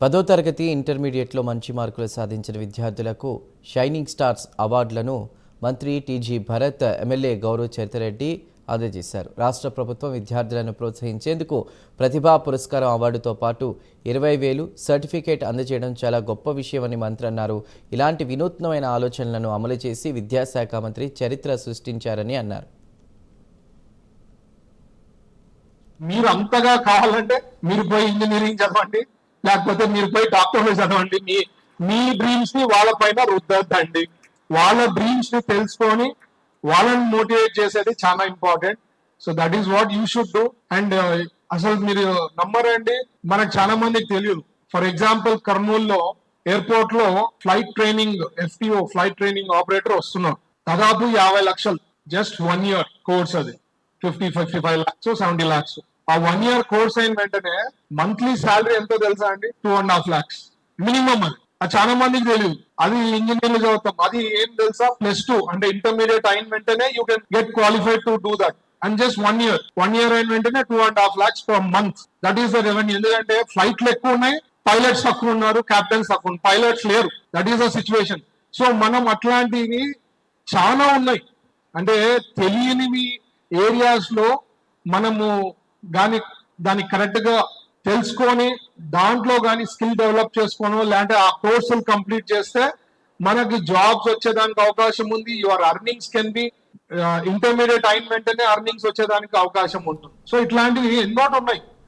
10వ తరగతి ఇంటర్మీడియట్లో మంచి మార్కులు సాధించిన విద్యార్థులకు షైనింగ్ స్టార్స్ అవార్డులను మంత్రి టీజీ భరత్, ఎమ్మెల్యే గౌరవ్ చరితారెడ్డి అందజేశారు. రాష్ట్ర ప్రభుత్వం విద్యార్థులను ప్రోత్సహించేందుకు ప్రతిభా పురస్కారం అవార్డుతో పాటు 20,000 సర్టిఫికేట్ అందజేయడం చాలా గొప్ప విషయమని మంత్రి అన్నారు. ఇలాంటి వినూత్నమైన ఆలోచనలను అమలు చేసి విద్యాశాఖ మంత్రి చరిత్ర సృష్టించారని అన్నారు. మీరు అంతగా కావాలంటే మీరు పోయి ఇంజనీరింగ్ చదవండి, లేకపోతే మీరు పోయి డాక్టర్లు చదవండి. మీ డ్రీమ్స్ ని వాళ్ళ పైన రుద్దద్దండి. వాళ్ళ డ్రీమ్స్ ని తెలుసుకొని వాళ్ళని మోటివేట్ చేసేది చాలా important. So that is what you should do. And అసలు మీరు నమ్మరండి, మనకు చాలా మందికి తెలియదు. ఫర్ ఎగ్జాంపుల్, కర్నూలులో ఎయిర్పోర్ట్ లో flight training FTO flight training operator వస్తున్నాం. దాదాపు 50 లక్షలు జస్ట్ 1 year కోర్స్. అది 55 lakhs 70 lakhs. ఆ 1 year కోర్స్ అయిన వెంటనే మంత్లీ శాలరీ ఎంతో తెలుసా అండి? 2.5 lakhs మినిమం. అది చాలా మందికి తెలియదు. అది ఇంజనీర్లు చదువుతాం. అది ఏం తెలుసా? +2 అంటే ఇంటర్మీడియట్ అయిన వెంటనే you can get qualified to do that. And just 1 year అయిన వెంటనే 2.5 lakhs per month. That is the revenue. ఎందుకంటే ఫ్లైట్లు ఎక్కువ ఉన్నాయి, పైలట్స్ తక్కువ ఉన్నారు, క్యాప్టెన్స్ తక్కువ ఉన్నారు, పైలట్స్ లేరు. That is the situation. So మనం అట్లాంటివి చాలా ఉన్నాయి. అంటే తెలియనివి ఏరియాస్ లో మనము దాన్ని కరెక్ట్ గా తెలుసుకొని దాంట్లో కానీ స్కిల్ డెవలప్ చేసుకోను, లేదంటే ఆ కోర్సులు కంప్లీట్ చేస్తే మనకి జాబ్స్ వచ్చేదానికి అవకాశం ఉంది. Your earnings can be intermediate అయిన వెంటనే అర్నింగ్స్ వచ్చేదానికి అవకాశం ఉంటుంది. సో ఇట్లాంటివి ఎన్నో ఉన్నాయి.